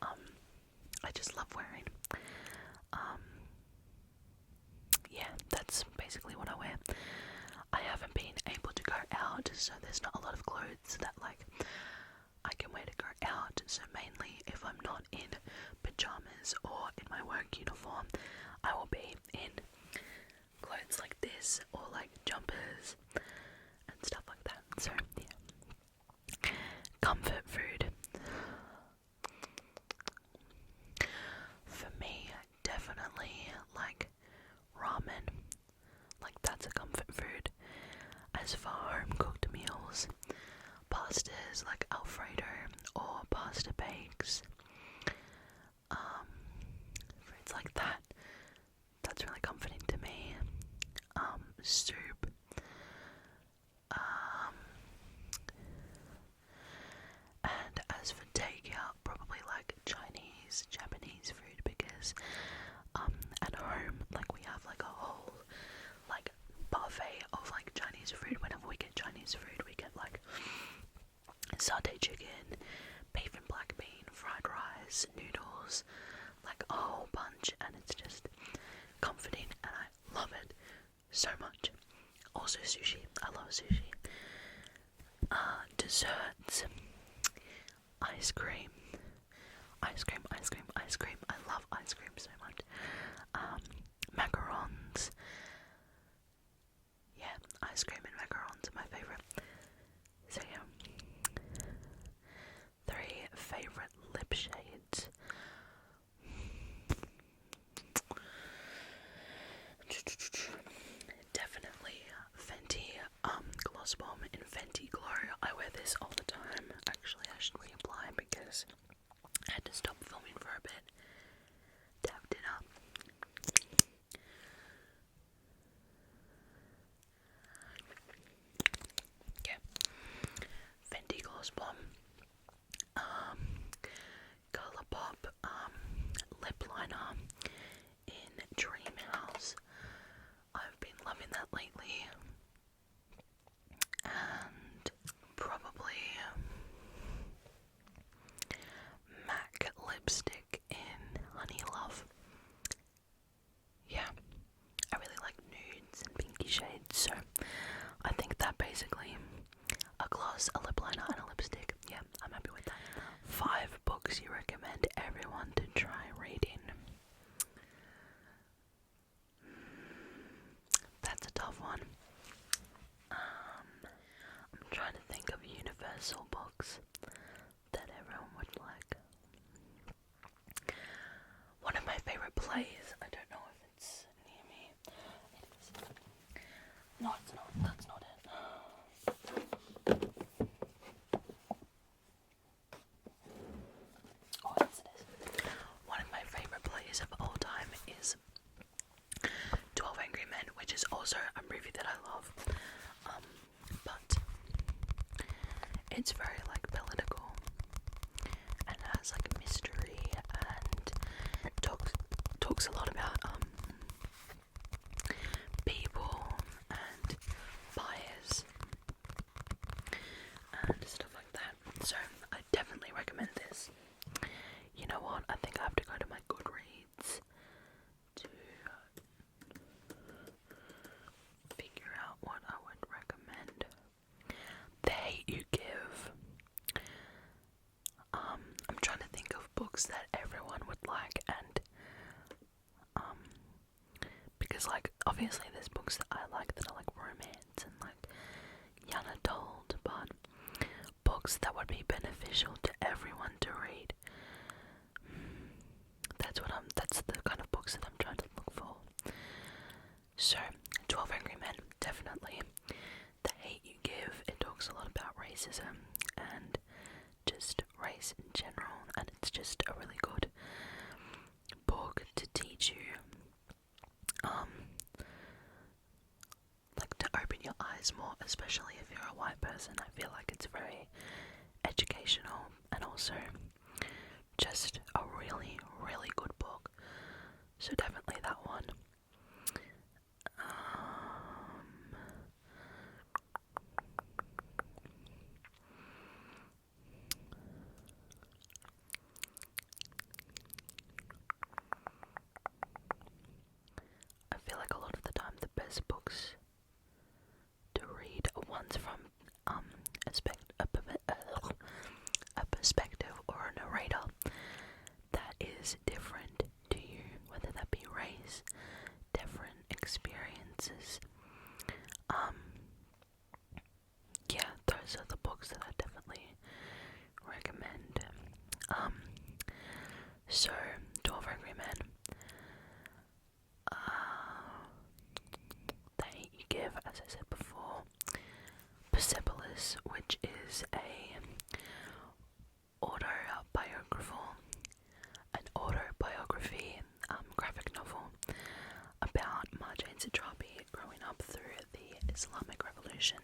I just love wearing. Yeah, that's basically what I wear. I haven't been able to go out, so there's not a lot of clothes that like I can wear to go out. So mainly if I'm not in pajamas or in my work uniform, I will be in clothes like this or like jumpers and stuff like that. So yeah. Comfort food. For me, definitely like ramen. Like, that's a comfort food. As for home cooked meals, pastas like Alfredo or pasta bakes, foods like that, that's really comforting to me. Soup, and as for takeout, probably like Chinese, Japanese food, because at home, like, we have like a whole like buffet of like Chinese food. Whenever we get Chinese food, we get like satay chicken, beef and black bean, fried rice, noodles, like a whole bunch, and it's just comforting and I love it so much. Also sushi, I love sushi. Desserts, ice cream, ice cream, ice cream, ice cream. I love ice cream so much. Macarons. Yeah, ice cream and macarons are my favourite. So yeah. 3 favourite lip shades. Definitely Fenty Gloss Bomb in Fenty Glow. I wear this all the time. Actually, I should reapply because I had to stop filming for a bit. Dabbed it up. Yeah. Fenty Gloss Bomb. Colourpop lip liner in Dream House. I've been loving that lately. And probably MAC lipstick in Honey Love. Yeah, I really like nudes and pinky shades, so I think that basically a gloss, a lip liner, and a lipstick. Yeah, I'm happy with that. 5 books you recommend everyone to try reading. That's a tough one. I'm trying to think of universal books that everyone would like. One of my favorite plays, I don't know if it's near me. It is. No, it's not. That's not it. Oh, yes, it is. One of my favorite plays of all time is 12 Angry Men, which is also a movie that I love. But it's very like political and has like mystery and talks a lot about people and bias and stuff like that. So I definitely recommend this. You know what? I think I have to go to my Goodreads to figure out what I would recommend. The Hate You Give. I'm trying to think of books that everyone would like, and because like obviously there's books that I like that are like romance and like young adult, but books that would be beneficial to everyone to read. That's the kind of books that I'm trying to look for. So 12 Angry Men, definitely. The Hate You racism and just race in general, and it's just a really good book to teach you, like to open your eyes more, especially if you're a white person. I feel like it's very educational and also just a really, really good book. So definitely that one. I feel like a lot of the time the best books to read are ones from a perspective or a narrator that is different to you, whether that be race, different experiences. Yeah, those are the books that I definitely recommend. So 12 Angry Men. They give, as I said before, Persepolis, which is an autobiography graphic novel about Marjane Satrapi growing up through the Islamic Revolution,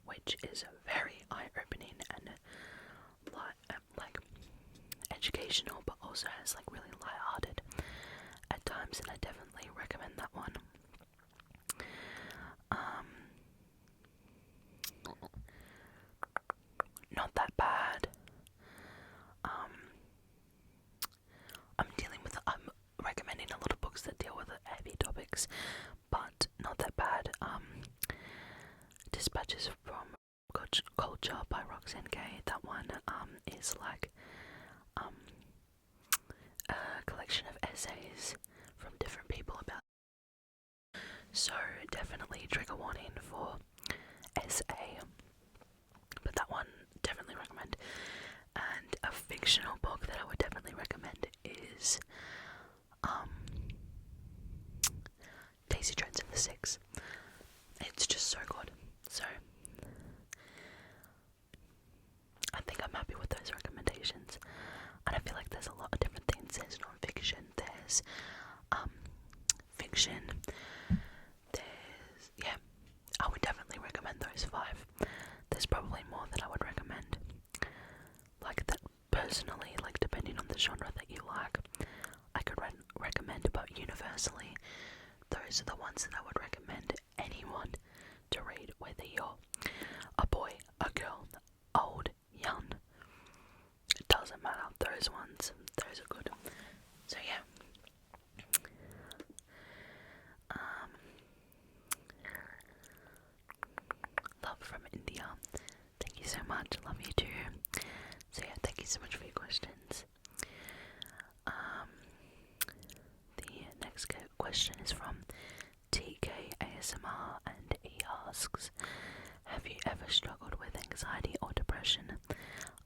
which is very eye-opening and like educational, but also has like really light-hearted at times, and I definitely recommend that one. Not that bad. I'm recommending a lot of books that deal with heavy topics, but not that bad. Dispatches from Culture by Roxane Gay. That one is like a collection of essays from different people about. So definitely trigger warning for SA, but that one definitely recommend. And a fictional book that I would definitely recommend is Daisy Jones and the Six. It's just so good. So I think I'm happy with those recommendations, and I feel like there's a lot of different things. There's non-fiction, there's fiction, I would definitely recommend those 5. There's probably more that I would recommend, like that personally, like depending on the genre that you like, I could recommend, but universally those are the ones that I would recommend anyone to read, whether you're a boy, a girl, old, young, it doesn't matter. Those are good. So yeah. Love from India. Thank you so much. Love you too. So yeah, thank you so much for your questions. The next question is from TKASMR, and he asks, have you ever struggled with anxiety or depression?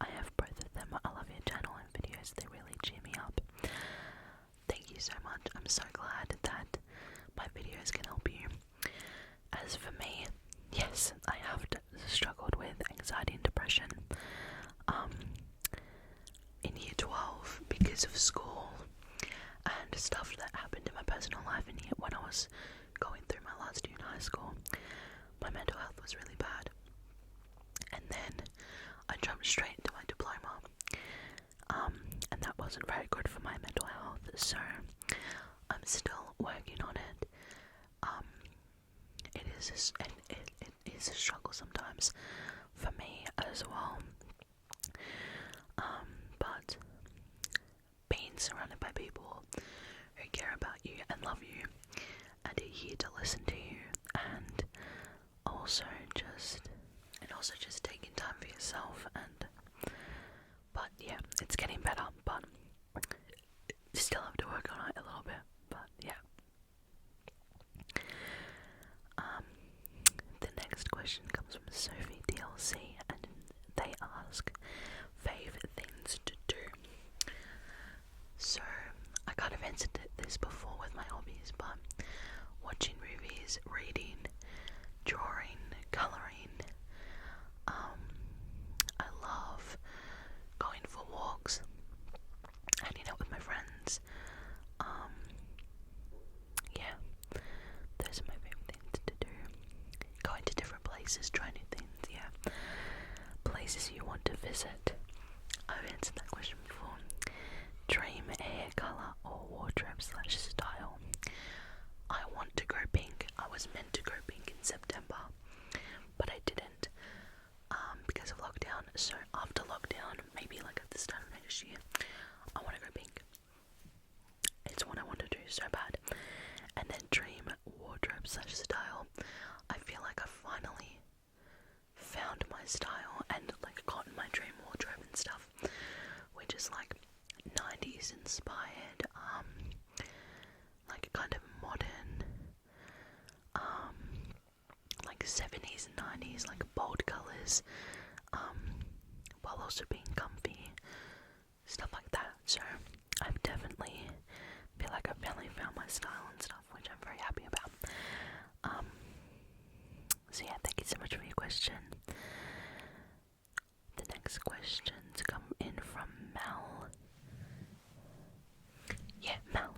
I have both of them. I love your channel and videos. They really cheer me up. Thank you so much. I'm so glad that my videos can help you. As for me, yes, I have struggled with anxiety and depression in year 12 because of school and stuff that happened in my personal life. And yet when I was going through my last year in high school, my mental health was really bad, and then I jumped straight into my diploma, and that wasn't very good for my mental health, so I'm still working on it. It is a struggle sometimes for me as well, but being surrounded by people who care about you and love you and are here to listen to you, and also just taking time for yourself, but yeah, it's getting better, but still have to work on it a little bit, but yeah. The next question comes from Sophie DLC, and they ask favourite things to do. So I kind of answered this before with my hobbies, but watching movies, reading, drawing, colouring, places, try new things, yeah. Places you want to visit. I've answered that question before. Dream hair colour or wardrobe / style. I want to go pink. I was meant to go pink in September, but I didn't because of lockdown. So after lockdown, maybe like at the start of next year, I want to go pink. It's what I want to do so bad. And then dream wardrobe / style. I feel like I finally found my style and like gotten my dream wardrobe and stuff, which is like 90s inspired, like kind of modern, like 70s and 90s, like bold colours, while also being comfy, stuff like that. So I've definitely feel like I've finally found my style and stuff, which I'm very happy about. So yeah, thank you so much for your question. The next questions come in from Mel. Yeah, Mel.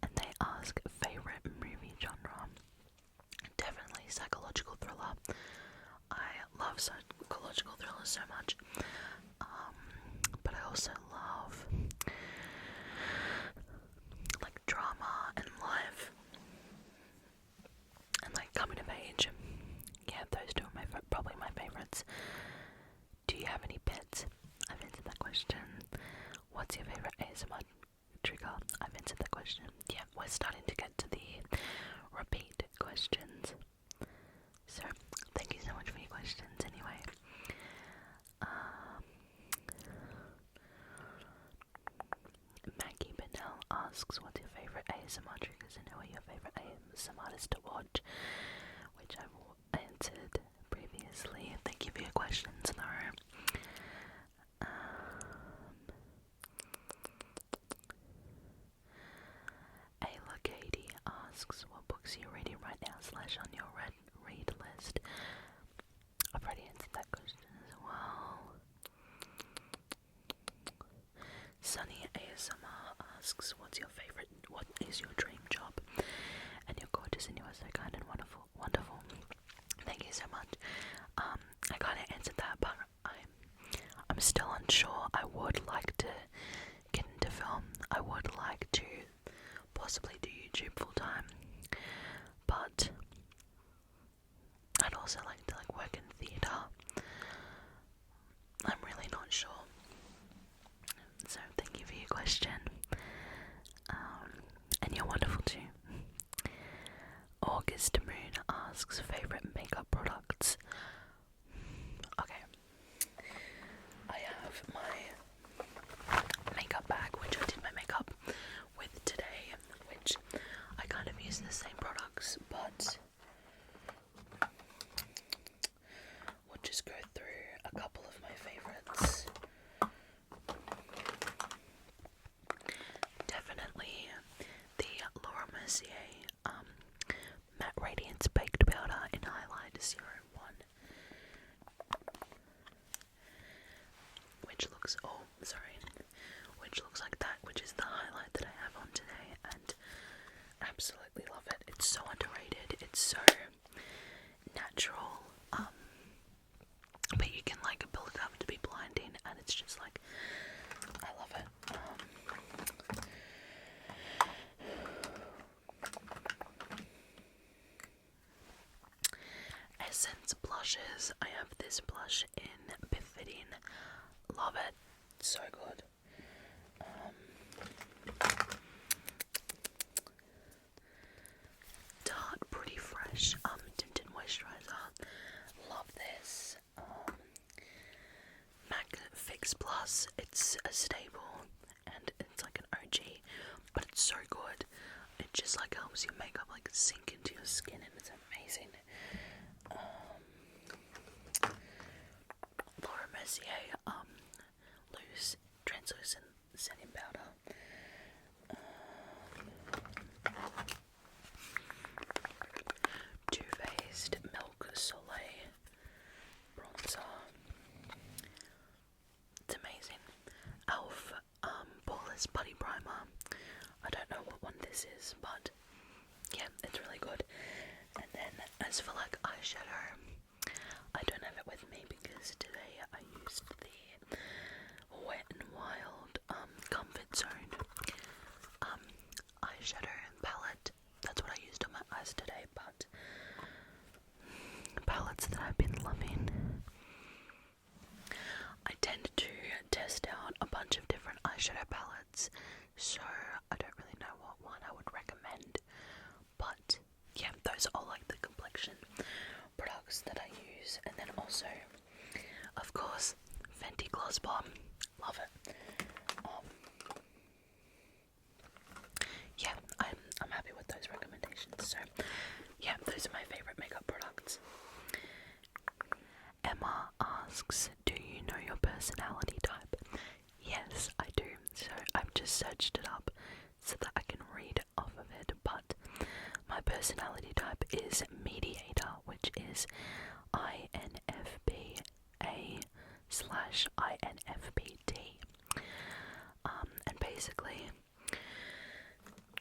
And they ask favourite movie genre. Definitely psychological thriller. I love psychological thrillers so much. But I also love like drama and life and like coming of age. Yeah, those two are probably my favourites. Do you have any pets? I've answered that question. What's your favourite ASMR trigger? I've answered that question. Yeah, we're starting to get to the repeat questions. So, thank you so much for your questions anyway. Maggie Bennell asks, what's your favourite ASMR triggers and who are your favourite ASMR artists to watch? Which I've answered previously. Thank you for your questions, though. Ayla Katie asks, what books are you reading right now / on your read list? I've already answered that question as well. Sunny ASMR asks, what is your dream job? And you're gorgeous and you are so kind and wonderful. Thank you so much. I kind of answered that, but I'm still unsure. I would like to get into film. I would like to possibly do YouTube full time, but I'd also like to work in theatre. I'm really not sure. So thank you for your question. And you're wonderful too. August Moon asks favourite makeup products. Okay. I have my makeup bag, which I did my makeup with today, which I kind of use the same products, but we'll just go through a couple of my favourites. Definitely the Laura Mercier Matte Radiance Baked Powder in Highlight 01, which looks like that, which is the highlight that I have on today, and absolutely love it. It's so underrated. It's so natural, but you can build it up to be blinding, and it's just I love it. Essence blushes. I have this blush in Befitting. Love it. So good. Tarte Pretty Fresh tinted moisturizer. Love this. MAC Fix Plus. It's a staple and it's like an OG, but it's so good. It just helps your makeup sink into your skin, and it's amazing. Laura Mercier loose translucent setting powder. Too Faced Milk Soleil bronzer. It's amazing. Elf Poreless Putty Primer. I don't know what one this is, but yeah, it's really good. And then as for eyeshadow, eyeshadow palette. That's what I used on my eyes today, but palettes that I've been loving. I tend to test out a bunch of different eyeshadow palettes, so I don't really know what one I would recommend, but yeah, those are all like the complexion products that I use. And then also, of course, Fenty Gloss Bomb, love it. Yeah, I'm happy with those recommendations. So yeah, those are my favorite makeup products. Emma asks, do you know your personality type? Yes, I do. So I've just searched it up so that I can read off of it. But my personality type is mediator, which is INFPA/INFPT. And basically,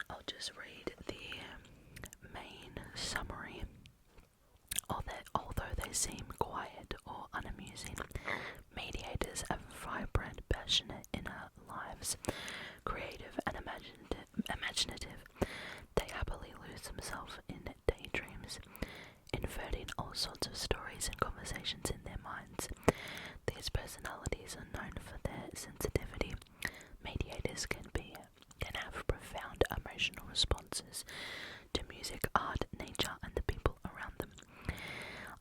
I'll just read the main summary. Although they seem quiet or unamusing, mediators have vibrant, passionate inner lives, creative and imaginative. They happily lose themselves in daydreams, inverting all sorts of stories and conversations in their minds. These personalities are known for their sensitivity. Mediators can have profound emotional responses to music, art, nature, and the people around them.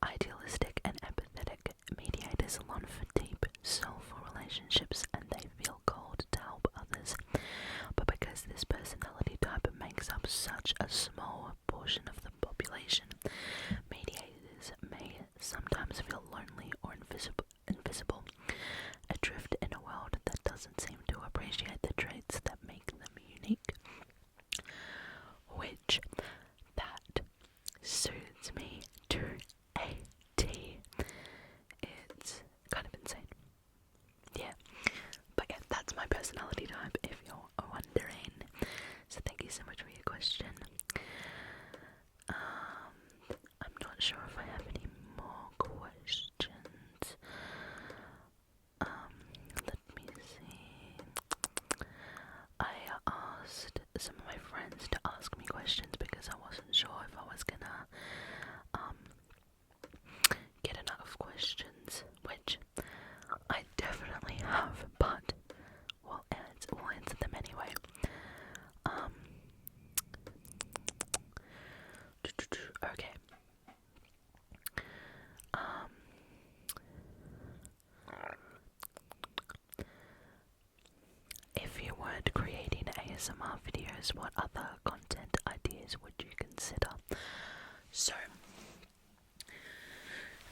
Idealistic and empathetic, mediators long for deep, soulful relationships, and they feel called to help others. But because this personality type makes up such a small portion of the population, mediators may sometimes feel lonely or invisible, adrift in a world that doesn't seem to appreciate the traits that make them unique. Which that suits me to a T. It's kind of insane. Yeah. But yeah, that's my personality type, if you're wondering. So thank you so much for your question. I'm not sure if I have any more questions. Let me see. I asked some of my friends to ask me questions because I wasn't sure if I was gonna get enough questions, which I definitely have, but we'll answer them anyway. Okay. If you weren't creating ASMR videos, what other content ideas would you consider? So,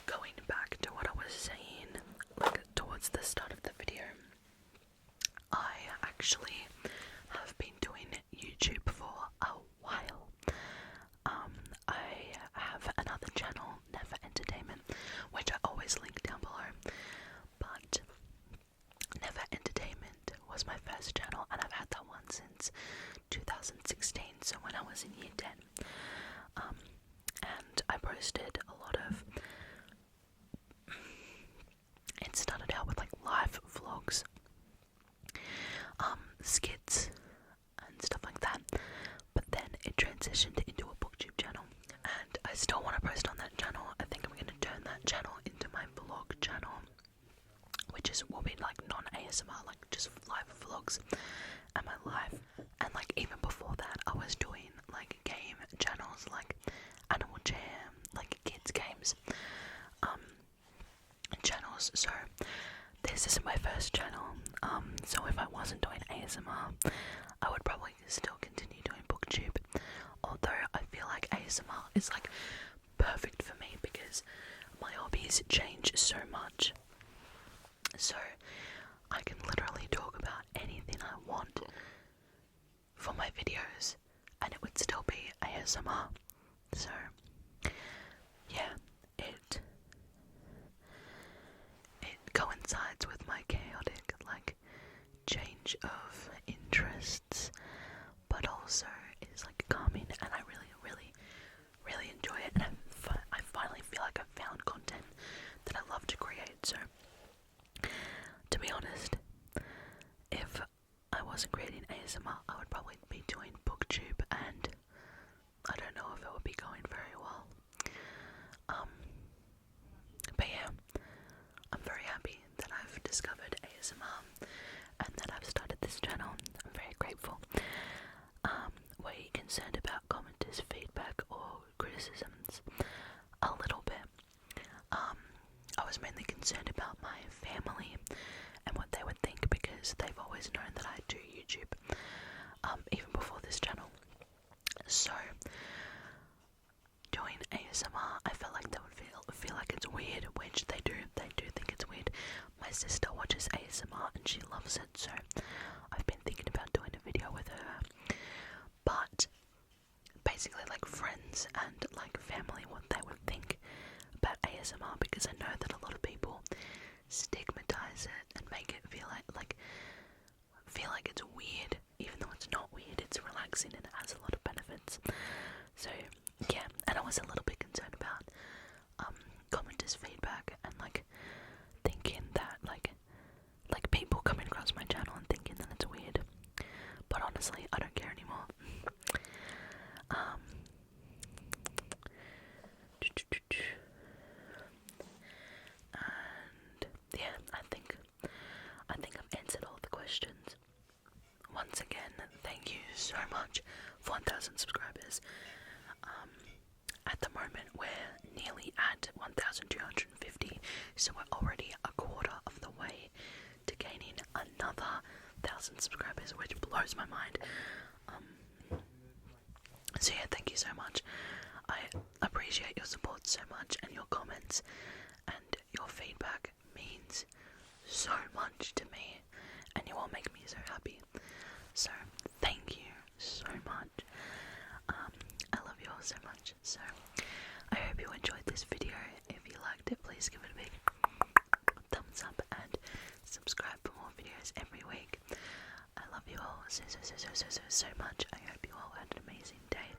going back to what I was saying, like towards the start of the video, I actually have been doing YouTube for a while. I have another channel, Neffa Entertainment, which I always link down below, but Neffa Entertainment was my first channel, and I've had that one since 2016, so when I was in year 10. And I posted a lot of, it started out with like live vlogs, skits and stuff like that, but then it transitioned into a booktube channel, and I still want to post on that channel. I think I'm going to turn that channel into my vlog channel, which will be like non-ASMR, like just live vlogs and my life. And like even before that, I was doing like game channels like Animal Jam, like kids games channels. So this is my first channel, so if I wasn't doing ASMR, I would probably still continue doing booktube, although I feel like ASMR is like perfect for me because my hobbies change so much, so I can literally talk about anything I want for my videos and it would still be ASMR. So yeah, it coincides with my chaotic like change of interests, but also is like calming, and I really enjoy it, and I finally feel like I've found content that I love to create. So to be honest, if I wasn't creating ASMR, I would probably be doing booktube criticisms a little bit. I was mainly concerned about my family and what they would think, because they've always known that I do YouTube, even before this channel. So doing ASMR, I felt like they would feel like it's weird, which they do think it's weird. My sister watches ASMR and she loves it, so I've been thinking about doing a video with her. But basically, like, friends and like family, what they would think about ASMR, because I know that a lot of people stigmatize it and make it feel like it's weird, even though it's not weird. It's relaxing and it has a lot of benefits. So yeah, and I was a little bit concerned about commenters' feedback and like thinking that like people coming across my channel and thinking that it's weird. But honestly, I don't care anymore. And yeah, I think I've answered all the questions. Once again, thank you so much for 1,000 subscribers. At the moment, we're nearly at 1,250, so we're already a quarter of the way to gaining another 1,000 subscribers, which blows my mind. So yeah, thank you so much. I appreciate your support so much, and your comments and your feedback means so much to me, and you all make me so happy. So thank you so much. I love you all so much. So I hope you enjoyed this video. If you liked it, please give it a big thumbs up and subscribe for more videos every week. I love you all so much. I hope you all had an amazing day.